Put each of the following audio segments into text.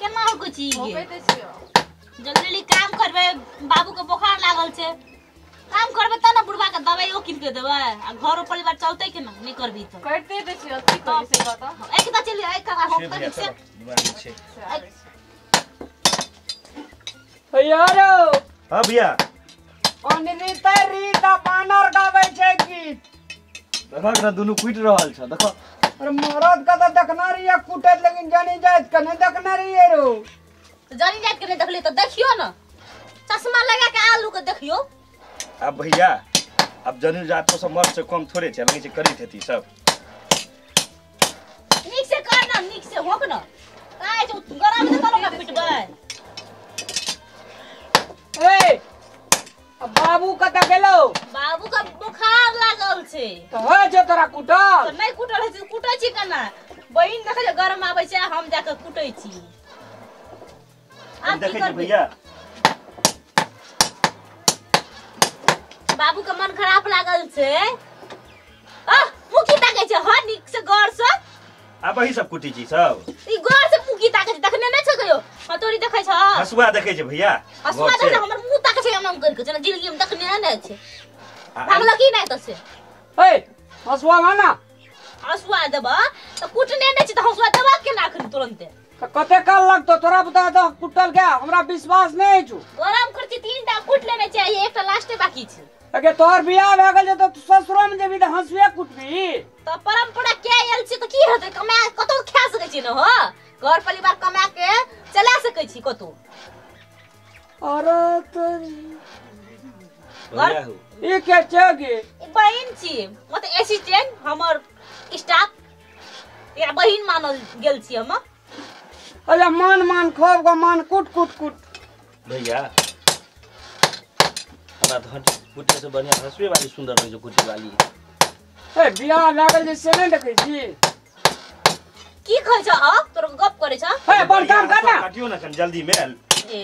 केना हो छी जल्दी काम करबे बाबू के बुखार लागल छे काम करबे त ना बुढ़वा के दवाईओ किन के देबे आ घर परिवार चलते केना नहीं करबी त करते दे छी की करे से बता एक त चली एक का हो कर से बीमारी छे यारो हां भैया ओनली तरी ता बानर गाबै छै गीत देखक ना दुनु कुट रहल छ देखो अरे मरद का तो देखना रही है कुटत लेकिन जानी जात का नहीं देखना रही है रो तो जानी जात के नहीं देखली तो देखियो ना चश्मा लगा के आलू के देखियो अब भैया अब जनु जात को सब मर्द से कम थोड़े छ लगे छै करी थेती सब नीक से कर ना नीक से होक ना काहे जो गरम में तो ना पिटबे ए अब बाबू कत गेलो बाबू का बुखार लागल छे तो हो जो तोरा कुटल तो नहीं कुटल है कुटै छी केना बहिन देखे गरम आबै छै हम जाके कुटै छी आप देखे छी भैया बाबू का मन खराब लागल छे आ मुकी ताके छै ह नीक से गौर से अब ही सब कुटी छी सब ई गौर से मुकी ताके छै देखने नै छ कहियो हतोरी देखै छ हसुआ देखे छै भैया हसुआ देखे हमर मुंह ताके छै एना करके जना जिंदगी में देखने नै छै भागल की नै त से ए हसुआ माना हसुआ देबा त कुटने नै छै त हसुआ देबा केना खरी तुरंते तो कते काल लगतो तोरा बता तो कुटल क्या हमरा विश्वास नहीं छु गरम करती तीनटा कुट लेने चाहिए एकटा लास्टे बाकी छै अगे तोर बियाह भ गेल जे तो ससुरो में जेबी त हसुए कुटबी तो परंपरा क्या आयल छै त की हेतै कमा कतो खा सकै छी न हो घर परिवार कमा के चला सकै छी कतो अरे तोरी भैया हो ई के छगे बहिन छी म त असिस्टेंट हमर स्टाफ या बहिन मानल गेल छी हम अरे मान खोब को मान कुट कुट कुट भैया हमरा तो कुटे से बढ़िया हसुए वाली सुंदर रहे जो कुटी वाली ए बियाह लागल जे से नहीं देखै छी की कहै छ अब तोर गप करे छ ए बड़ काम कर ना काटियो ना कन जल्दी में ए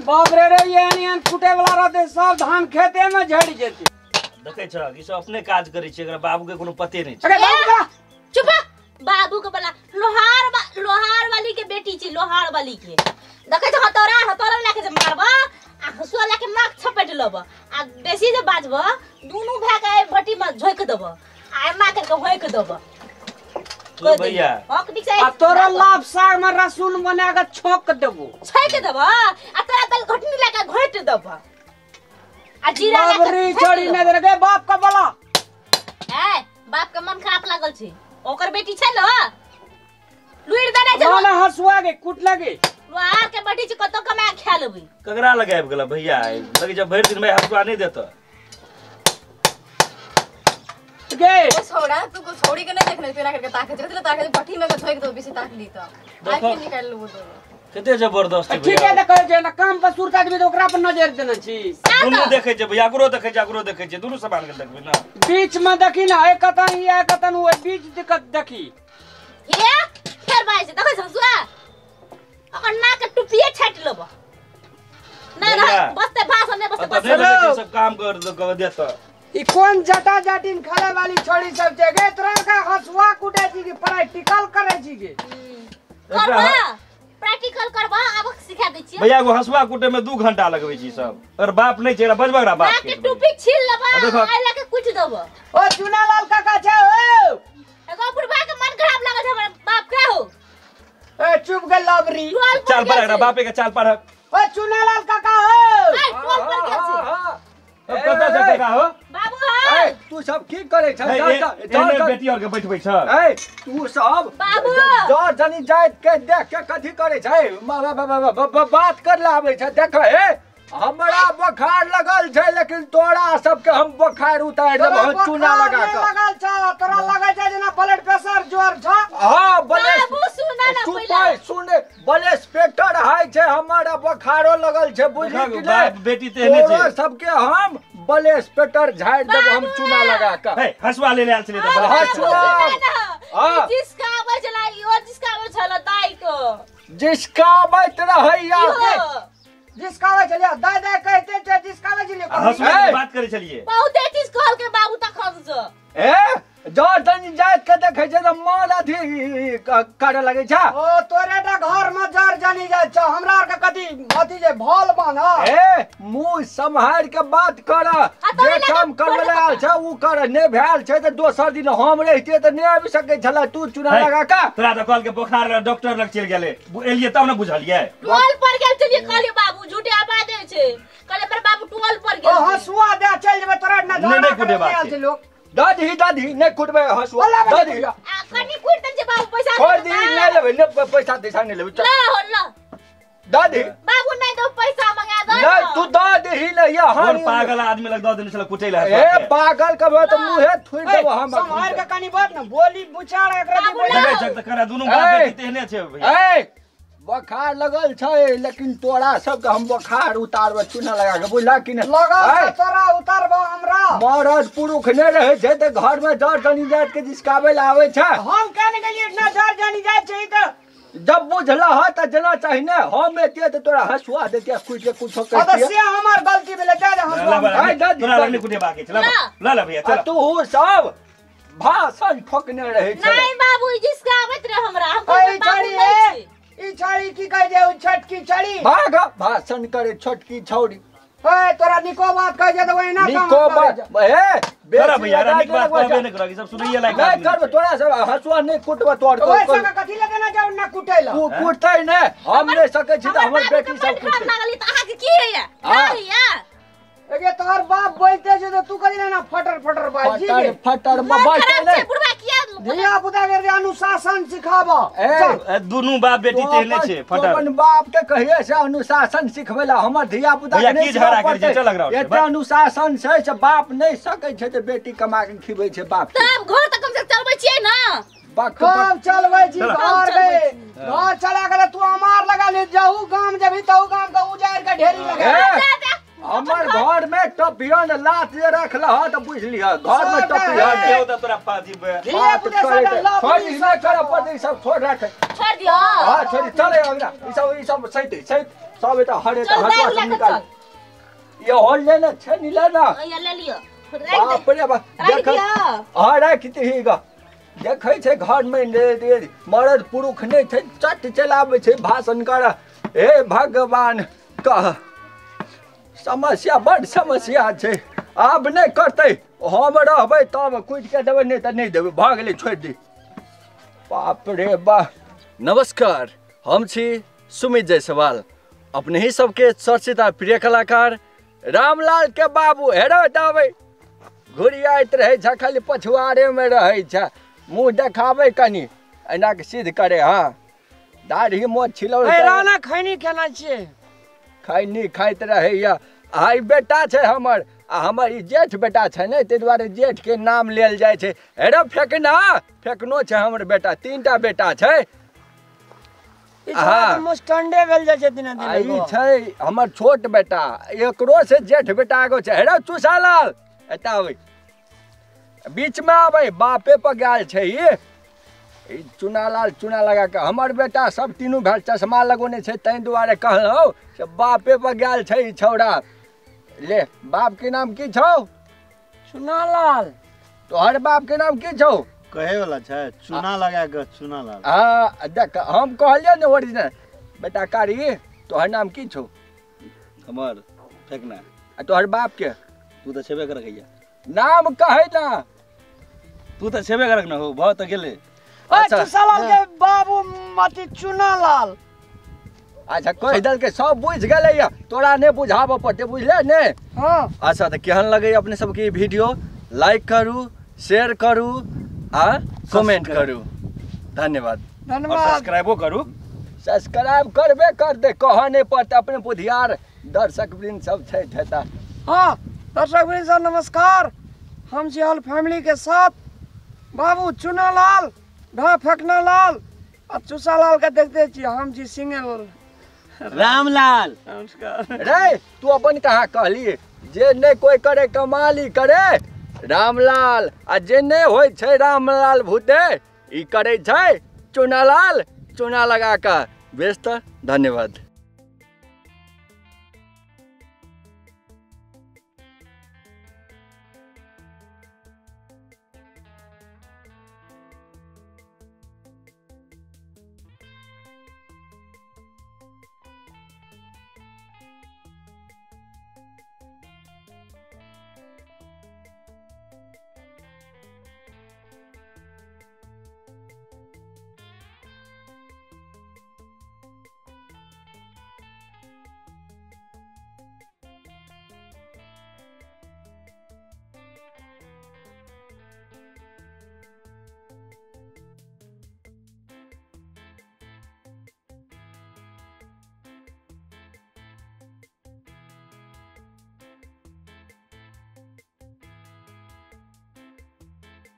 बाप रे रे यानी कुटे वाला रहते सब धान खेते में झड़ जेते देखे छ कि सब अपने काज करै छै अगर बाबू के कोनो पते नहीं अरे बाबू का चुप बाबू के बला लोहार वाली के बेटी छी लोहार वाली के देखे छ हतोरा लेके जे मारबा आ हसुआ लेके नाक छपेट लब आ बेसी जे बाजबा दुनु भाई के भट्टी में झोक देब आ एना करके होइक देब तो भैया हक दिख से आ तोरा लाभ साग में रसून बना के छोक देबो छैक देब आ तोरा तल घटनी लेके घोट देब आ जीरा बाबरी छोड़ी न दे गे बाप का बोला ए बाप के मन खराब लागल छै ओकर बेटी छै न लुइर देने छै वाला हसुआ के कुट लगे लोहार के बेटी छै कतो कमा खा लेबै कगरा लगाब गेला भैया लगे जब भर दिन में हसुआ नहीं देता गे छोड़ा तू को छोड़ी के नहीं देखने तेरा करके ताके चले ताके भट्टी में के छोड़ दो बीसी ताक ली तो आके निकाल लो तो कते जबरदस्त ठीक है देखे जे ना काम पर सुरता भी तो ओकरा पर नजर देना छी दुनु देखे छै भैया एकरो देखे छै दुनु समान के देखबे ना बीच में देखी ना एक कतन ये कतन वो बीच दिक्कत देखी ये फेर बाई से देखै छसुआ अगर ना के टुपिए छाट लेब ना रह बसते भाषण नहीं बसते सब काम कर देता ई कौन जटा जटिन खाले वाली छोड़ी सब जे गे तोरा का हसुआ कुटे छी के प्रैक्टिकल करे छी के करबा प्रैक्टिकल करबा अब सिखा दै छी भैया को हसुआ कुटे में 2 घंटा लगबै छी सब और बाप नहीं छै बजबगरा बाप के टुपी छील लेबा आ लेके कुट देब ओ चुनालाल काका छै ओ एगो बुढ़वा के मन खराब लागल छै हमर बाप के हो ए चुप गे लबरी चाल पर बापे के चाल पर ओ चुनालाल काका हो ए टोल पर के छै अब कत से काका हो बाबू हो तू सब की करे छ एने बेटी और के बैठबै छ ए तू सब बाबू जर जनी जाइत के देख के कथि करे छै बात कर लावे छै देख हे हमरा बुखार लगल छै लेकिन तोरा सबके हम बुखार उतार देब हम चूना लगा के लगल छ तोरा लगै छै जेना ब्लड प्रेशर जोर छ हां बले बाबू सुना ना पहिला सुने बले स्पेक्टर हाई छै हमरा बुखारो लगल छै बुझली कि बाप बेटी तेहने छै तोरा सबके हम बले स्पेक्टर झाड़ देब हम चूना लगा के हे हसुआ ले आल छले त हसुआ हां जिसका आबै छला यो जिसका आबै छला दाई को जिसका बैठ रहैया जिसका वे चलिए दाई दाई कहते थे जिसका वे चलिए हसुआ बात करे चलिए बहुते चीज कहल के बाबू तखन से ए जर तनी जात के देखे छै त मन अथी करे लगे छ। ओ तोरे टा घर में जर जानी जाय छ, हमरा आर के कथी अथी जे भल बन ए मुंह संभार के बात कर, जे काम करबे आल छ उ कर, ने भेल छै त दोसर दिन हम रहिते त ने आबि सकै छला, तू चुना लगा का। तोरा त कहल के बुखार डॉक्टर लग चल गेले, एलिए तब न बुझलिए। टोल पर गेल चलिए कहलिए बाबू झूठे आवाज छै, कहले मेरे बाबू टोल पर गेल। ओ हसुआ दे चल जेबे तोरा ना नहीं कुटे बात छै लोग। दादी ने कुटबे हसुआ दादी आ कनी कुटन जे बाबू पैसा छोड़ दी, नहीं लेबे, ने पैसा दैसा नहीं लेबे। ला हो ला दादी बाबू नहीं दो पैसा मंगा दो। नहीं तू दादी ही नहीं या कौन पागल आदमी लग 10 दिन से कुटेला है। ए पागल कबे त मुंहे थुइ देब हम। संभाल के कनी बात ना बोली बुचाड़ एकरा दी बोली। लगे छ त करा दुनु बाप बेटी तेहने छै भैया। ए बुखार लगल छै, लेकिन तोरा सबके हम बुखार उतारबे चूना लगा के, बुझला कि नहीं। लगा तोरा उतारबा हमरा। मरद पुरुष ने रहे छै त घर में जर तनी जात के जिसकाबे ला आवे छै। हम कहने गेलिए ना जर जानी जाय छै त जब बुझला ह त जना चाहि ने, हम एते त तोरा हसुआ देते कुछ के कुछ अब कहतिए। से हमर गलती भेले जा हसुआ। तोरा लग कुटे बाकी चला ला भैया चला। तू सब भाषण ठोकने रहे छै। नहीं बाबू जिसका आवत रहे हमरा, हम ए छड़ी ए ई छड़ी की कह दे, छटकी छड़ी भाग भाषण करे छोटकी छौरी। ए तोरा निको बात कह दे, वही ना निको बात ए तोरा भैया निक बात कहबे नहीं करा कि सब सुनइए लायक नहीं कर तोरा सब हसुआ नहीं कुटबा तोर ओए को संग कथि ले देना जाऊ ना कुटेला। तू कुटै ने, हम नहीं सकै छी त हमर बेटी सब कुटै। लागली त आहा के की है या भैया एगे तोहर बाप बोलते छै त तू कहि ना फटर फटर बाजी के फटर मन बात खराब ने छै बुढ़वा किया धिया पुता के अनुशासन सिखाबा। ए दुनु बाप बेटी तेहने छै फटर। अपन बाप के कहिए से अनुशासन सिखबेला, हमर धिया पुता के भैया नहीं की झगड़ा करे छै, चल लग रहा है एते अनुशासन छै से बाप नहीं सकै छै त बेटी कमा के खिबै छै बाप के। तब घर तक कम से चलबै छियै ना। कब चलबै छी घर गए घर चला गेले तू हमार लगा ले जाऊ गांव जभी तऊ गांव का उजाड़ के ढेरी लगा। हमर घर में टपियन लात जे रखल ह त बुझलिह, घर में टपियन केओ त तोरा पाजी धिया पुता सब लाभ छोड़ दी नहीं कर पड़े सब छोड़ रख। छोड़ दियो हां छोड़ चले अगला ई सब सही सब एटा हरे त चल हटवा बैग सब लेके निकाल। चल ये होल ले ना छ नीला ना या ले लियो बाप रे बाप रख देख दियो। हां रखती ही ग देखै छै घर में मर्द पुरुष नहीं छै, चट चलाबै छै भाषण कर। हे भगवान कह समस्या बड़ समस्या छै, आब नहीं करते हम रहबै तब कुछ के देबै नहीं त नहीं देबै, भाग ले छोड़ दी। बाप रे बाप। नमस्कार, हम छी सुमित जायसवाल, अपने ही सबके चर्चित प्रिय कलाकार रामलाल के बाबू हेरो दावे घुरियाइत रहे छ, खाली पछुआरे में रहे छ, मुंह देखावे कनी एना के सिद्ध करे। हाँ दाढ़ी मोछ छिलौ राना खैनी केना छियै खैनी खाइत रहे या। आई बेटा छै हमर, आ हमर ई जेठ बेटा छै ने, ताहि दुआरे जेठ के नाम लेल जाइ छै। हेरो फेकना फेकनो छै हमर बेटा, 3टा बेटा छै। ई छोरा मुस्टंडे भेल जाइ छै दिन आई दिन। छै हमर छोट बेटा, एकरो से जेठ बेटा आगो छै। हेरो चुसालाल एता आबै बीच में आबै, बापे पर गाल छै ई चुनालाल चुना लगा के। हमर बेटा सब तीनों भाई चश्मा लगोने छै, तै दुआरे कहलौ से बापे पर गाल छै ई छौड़ा। ले बाप के नाम की छौ? चुनालाल। तोहर बाप के नाम की छौ? कहे वाला छै चूना लगा के चुनालाल। हाँ देख हम कहलियो ने ओरिजिनल बेटा कारी। तोहर नाम की छौ? हमर फेकना। आ तोहर बाप के तू तो छेबे कर गैया, नाम कहे ना। तू तो छेबे कर न हो बहुत तो गेले। ओए चुसालाल के बाबू मती चुनालाल। अच्छा कह दल के सब बुझ गए या, तोरा ने बुझाबो पड़ते, बुझले ने। हां अच्छा तो केहन लगे अपने सबके ई वीडियो, लाइक करू, शेयर करू आ कमेंट करू। धन्यवाद। और धन्यवाद। सब्सक्राइबो करू। सब्सक्राइब करबे कर दे, कह नहीं पड़ते अपने बुधियार दर्शक वृंद सब छै ठेता। हाँ दर्शक वृंद सर नमस्कार, हम छी ऑल फैमिली के साथ बाबू चुनालाल ढा फेकना लाल और चुसालाल के देखते छी, हम छी सिंगल रामलाल। नमस्कार। रे तू अपन कहा कहली जे नहीं कोई करे कमाली करे रामलाल, आ जे नहीं होय छै रामलाल भूते ई करे छै चुनालाल चुना लगा का। बेस्ट धन्यवाद।